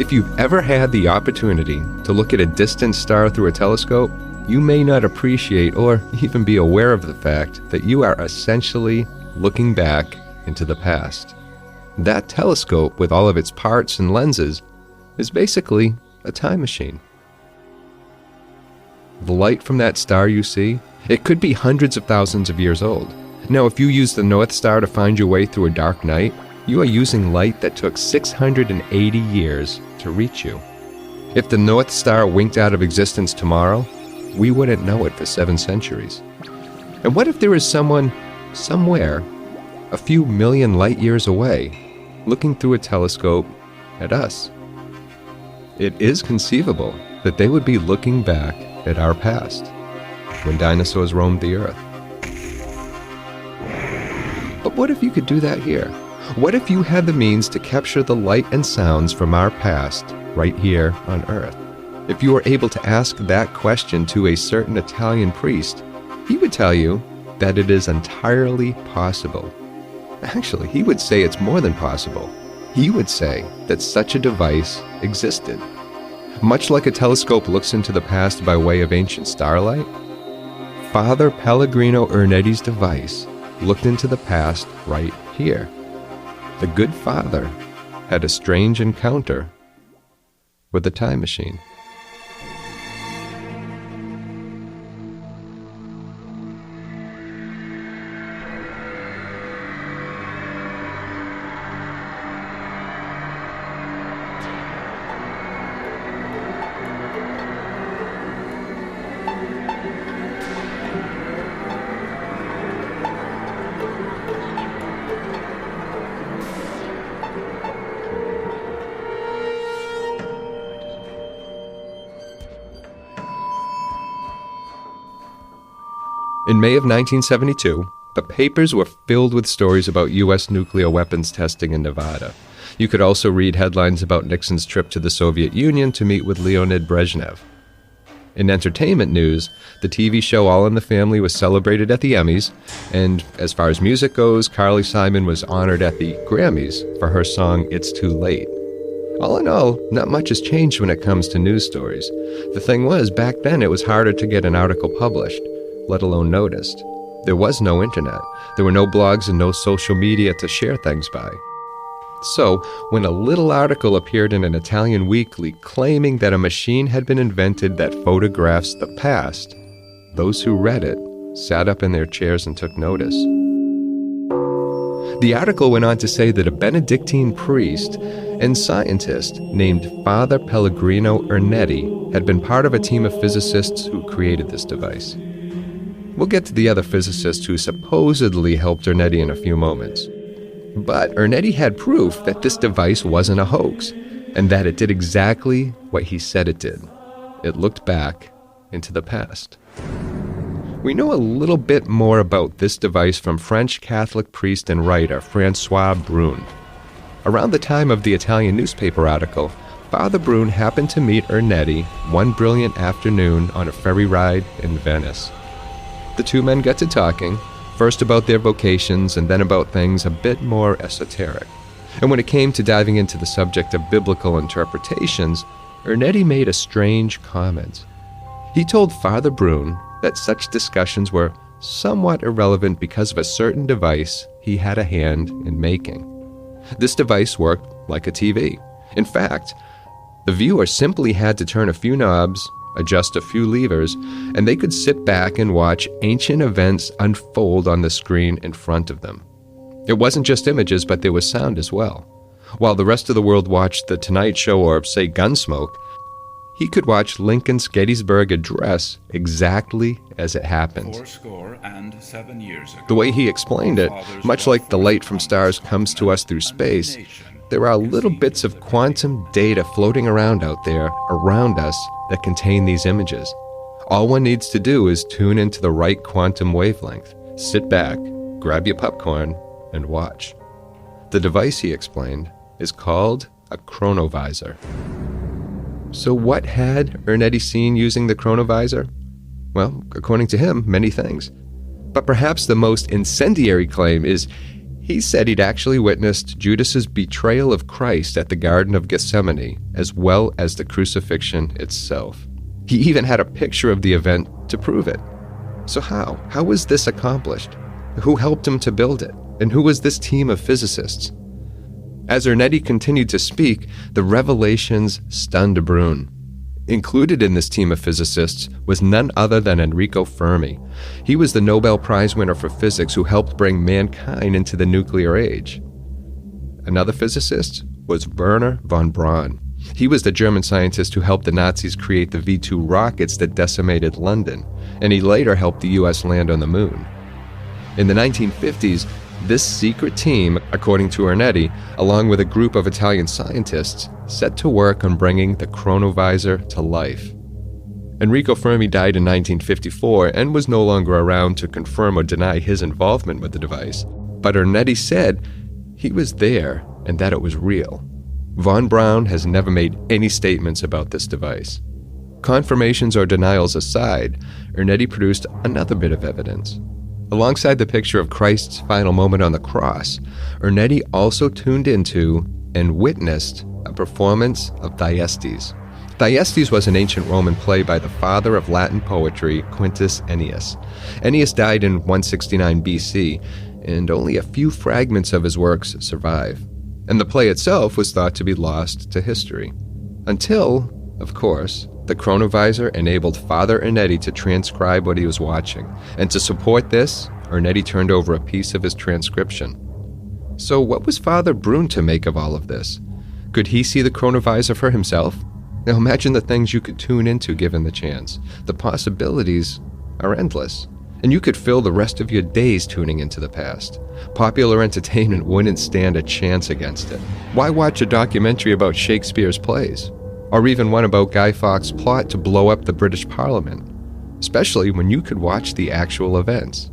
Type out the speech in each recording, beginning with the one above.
If you've ever had the opportunity to look at a distant star through a telescope, you may not appreciate or even be aware of the fact that you are essentially looking back into the past. That telescope, with all of its parts and lenses, is basically a time machine. The light from that star you see, it could be hundreds of thousands of years old. Now, if you use the North Star to find your way through a dark night, you are using light that took 680 years to reach you. If the North Star winked out of existence tomorrow, we wouldn't know it for 7 centuries. And what if there is someone, somewhere, a few million light years away, looking through a telescope at us? It is conceivable that they would be looking back at our past, when dinosaurs roamed the earth. But what if you could do that here? What if you had the means to capture the light and sounds from our past right here on Earth? If you were able to ask that question to a certain Italian priest, he would tell you that it is entirely possible. Actually, he would say it's more than possible. He would say that such a device existed. Much like a telescope looks into the past by way of ancient starlight, Father Pellegrino Ernetti's device looked into the past right here. The good father had a strange encounter with a time machine. In May of 1972, the papers were filled with stories about U.S. nuclear weapons testing in Nevada. You could also read headlines about Nixon's trip to the Soviet Union to meet with Leonid Brezhnev. In entertainment news, the TV show All in the Family was celebrated at the Emmys, and as far as music goes, Carly Simon was honored at the Grammys for her song It's Too Late. All in all, not much has changed when it comes to news stories. The thing was, back then it was harder to get an article published, let alone noticed. There was no internet. There were no blogs and no social media to share things by. So, when a little article appeared in an Italian weekly claiming that a machine had been invented that photographs the past, those who read it sat up in their chairs and took notice. The article went on to say that a Benedictine priest and scientist named Father Pellegrino Ernetti had been part of a team of physicists who created this device. We'll get to the other physicists who supposedly helped Ernetti in a few moments. But Ernetti had proof that this device wasn't a hoax, and that it did exactly what he said it did. It looked back into the past. We know a little bit more about this device from French Catholic priest and writer François Brun. Around the time of the Italian newspaper article, Father Brun happened to meet Ernetti one brilliant afternoon on a ferry ride in Venice. The two men got to talking, first about their vocations and then about things a bit more esoteric. And when it came to diving into the subject of biblical interpretations, Ernetti made a strange comment. He told Father Brun that such discussions were somewhat irrelevant because of a certain device he had a hand in making. This device worked like a TV. In fact, the viewer simply had to turn a few knobs, adjust a few levers, and they could sit back and watch ancient events unfold on the screen in front of them. It wasn't just images, but there was sound as well. While the rest of the world watched The Tonight Show or, say, Gunsmoke, he could watch Lincoln's Gettysburg Address exactly as it happened. 7 years ago, the way he explained it, much like the light from stars comes to us through space, there are little bits of quantum data floating around out there, around us, that contain these images. All one needs to do is tune into the right quantum wavelength, sit back, grab your popcorn, and watch. The device, he explained, is called a chronovisor. So what had Ernetti seen using the chronovisor? Well, according to him, many things. But perhaps the most incendiary claim is He said he'd actually witnessed Judas's betrayal of Christ at the Garden of Gethsemane, as well as the crucifixion itself. He even had a picture of the event to prove it. So how? How was this accomplished? Who helped him to build it? And who was this team of physicists? As Ernetti continued to speak, the revelations stunned Brun. Included in this team of physicists was none other than Enrico Fermi. He was the Nobel Prize winner for physics who helped bring mankind into the nuclear age. Another physicist was Wernher von Braun. He was the German scientist who helped the Nazis create the V-2 rockets that decimated London, and he later helped the US land on the moon. In the 1950s, this secret team, according to Ernetti, along with a group of Italian scientists, set to work on bringing the chronovisor to life. Enrico Fermi died in 1954 and was no longer around to confirm or deny his involvement with the device, but Ernetti said he was there and that it was real. Von Braun has never made any statements about this device. Confirmations or denials aside, Ernetti produced another bit of evidence. Alongside the picture of Christ's final moment on the cross, Ernetti also tuned into and witnessed a performance of Thyestes. Thyestes was an ancient Roman play by the father of Latin poetry, Quintus Ennius. Ennius died in 169 BC, and only a few fragments of his works survive. And the play itself was thought to be lost to history. Until, of course, the chronovisor enabled Father Ernetti to transcribe what he was watching, and to support this, Ernetti turned over a piece of his transcription. So what was Father Brun to make of all of this? Could he see the chronovisor for himself? Now imagine the things you could tune into given the chance. The possibilities are endless, and you could fill the rest of your days tuning into the past. Popular entertainment wouldn't stand a chance against it. Why watch a documentary about Shakespeare's plays? Or even one about Guy Fawkes' plot to blow up the British Parliament, especially when you could watch the actual events.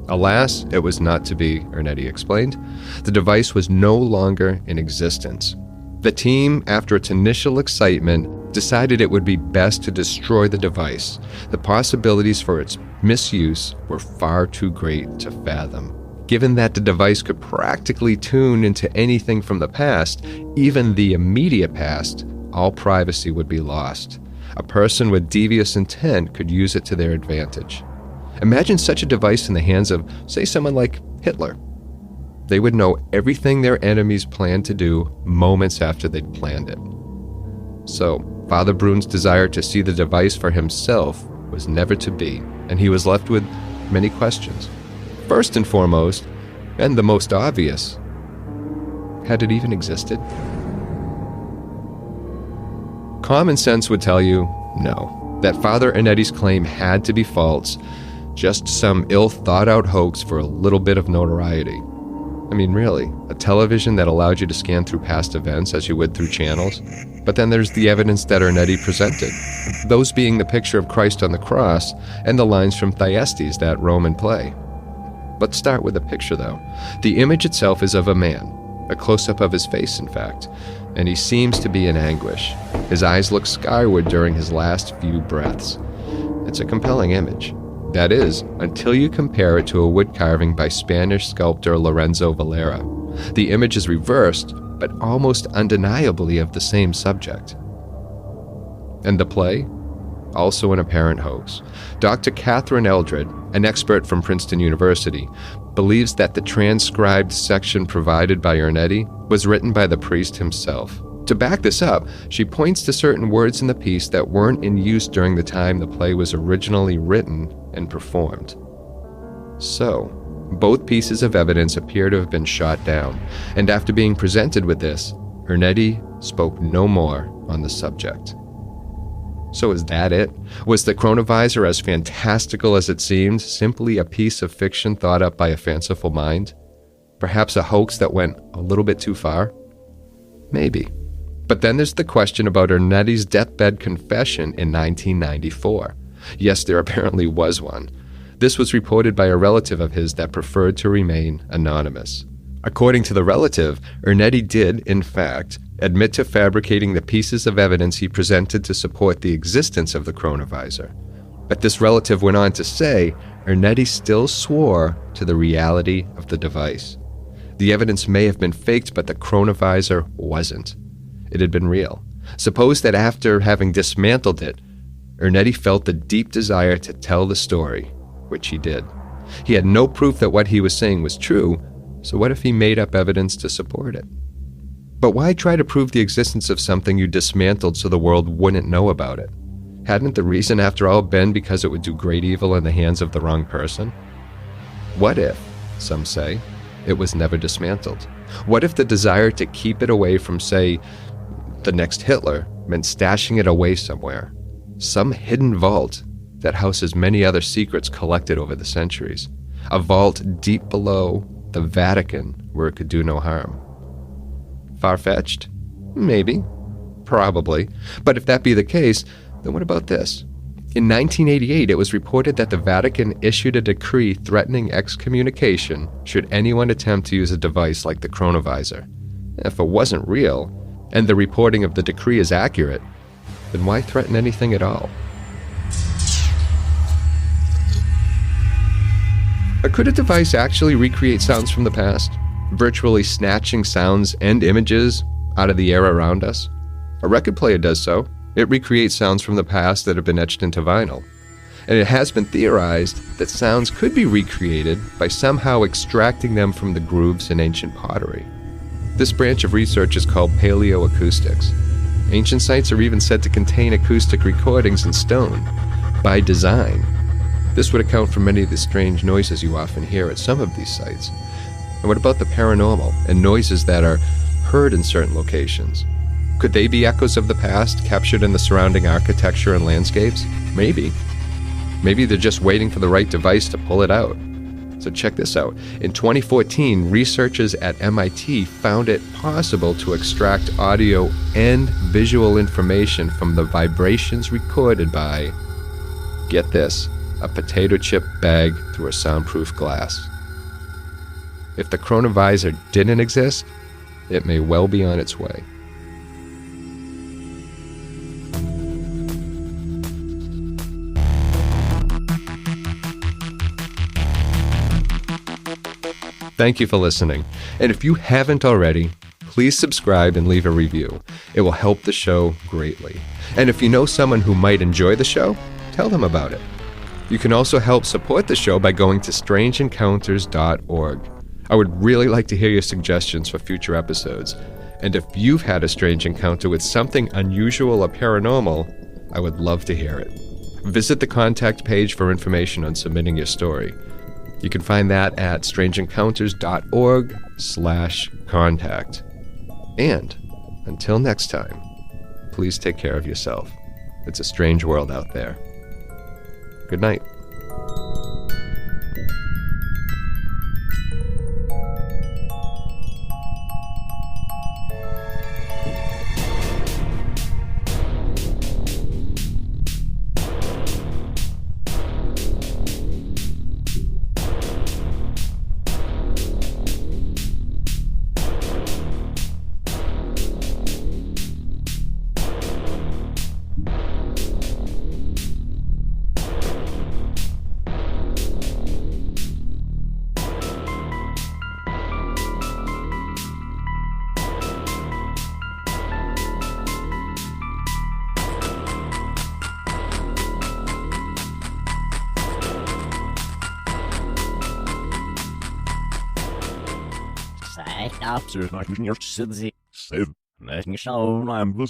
Alas, it was not to be, Ernetti explained. The device was no longer in existence. The team, after its initial excitement, decided it would be best to destroy the device. The possibilities for its misuse were far too great to fathom. Given that the device could practically tune into anything from the past, even the immediate past, all privacy would be lost. A person with devious intent could use it to their advantage. Imagine such a device in the hands of, say, someone like Hitler. They would know everything their enemies planned to do moments after they'd planned it. So, Father Brun's desire to see the device for himself was never to be, and he was left with many questions. First and foremost, and the most obvious, had it even existed? Common sense would tell you no, that Father Ernetti's claim had to be false, just some ill-thought-out hoax for a little bit of notoriety. I mean, really, a television that allowed you to scan through past events as you would through channels. But then there's the evidence that Ernetti presented, those being the picture of Christ on the cross and the lines from Thyestes, that Roman play. Let's start with the picture, though. The image itself is of a man, a close-up of his face, in fact, and he seems to be in anguish. His eyes look skyward during his last few breaths. It's a compelling image. That is, until you compare it to a wood carving by Spanish sculptor Lorenzo Valera. The image is reversed, but almost undeniably of the same subject. And the play? Also an apparent hoax. Dr. Catherine Eldred, an expert from Princeton University, believes that the transcribed section provided by Ernetti was written by the priest himself. To back this up, she points to certain words in the piece that weren't in use during the time the play was originally written and performed. So, both pieces of evidence appear to have been shot down, and after being presented with this, Ernetti spoke no more on the subject. So is that it? Was the chronovisor, as fantastical as it seemed, simply a piece of fiction thought up by a fanciful mind? Perhaps a hoax that went a little bit too far? Maybe. But then there's the question about Ernetti's deathbed confession in 1994. Yes, there apparently was one. This was reported by a relative of his that preferred to remain anonymous. According to the relative, Ernetti did, in fact, admit to fabricating the pieces of evidence he presented to support the existence of the chronovisor. But this relative went on to say Ernetti still swore to the reality of the device. The evidence may have been faked, but the chronovisor wasn't. It had been real. Suppose that after having dismantled it, Ernetti felt the deep desire to tell the story, which he did. He had no proof that what he was saying was true, so what if he made up evidence to support it? But why try to prove the existence of something you dismantled so the world wouldn't know about it? Hadn't the reason, after all, been because it would do great evil in the hands of the wrong person? What if, some say, it was never dismantled? What if the desire to keep it away from, say, the next Hitler meant stashing it away somewhere? Some hidden vault that houses many other secrets collected over the centuries. A vault deep below the Vatican where it could do no harm. Far-fetched? Maybe. Probably. But if that be the case, then what about this? In 1988, it was reported that the Vatican issued a decree threatening excommunication should anyone attempt to use a device like the chronovisor. If it wasn't real, and the reporting of the decree is accurate, then why threaten anything at all? Or could a device actually recreate sounds from the past, virtually snatching sounds and images out of the air around us? A record player does so. It recreates sounds from the past that have been etched into vinyl. And it has been theorized that sounds could be recreated by somehow extracting them from the grooves in ancient pottery. This branch of research is called paleoacoustics. Ancient sites are even said to contain acoustic recordings in stone, by design. This would account for many of the strange noises you often hear at some of these sites. And what about the paranormal and noises that are heard in certain locations? Could they be echoes of the past captured in the surrounding architecture and landscapes? Maybe. Maybe they're just waiting for the right device to pull it out. So check this out. In 2014, researchers at MIT found it possible to extract audio and visual information from the vibrations recorded by, get this, a potato chip bag through a soundproof glass. If the chronovisor didn't exist, it may well be on its way. Thank you for listening. And if you haven't already, please subscribe and leave a review. It will help the show greatly. And if you know someone who might enjoy the show, tell them about it. You can also help support the show by going to strangeencounters.org. I would really like to hear your suggestions for future episodes. And if you've had a strange encounter with something unusual or paranormal, I would love to hear it. Visit the contact page for information on submitting your story. You can find that at strangeencounters.org/contact. And until next time, please take care of yourself. It's a strange world out there. Good night. After my Sizzle, I'm the soul, I'm the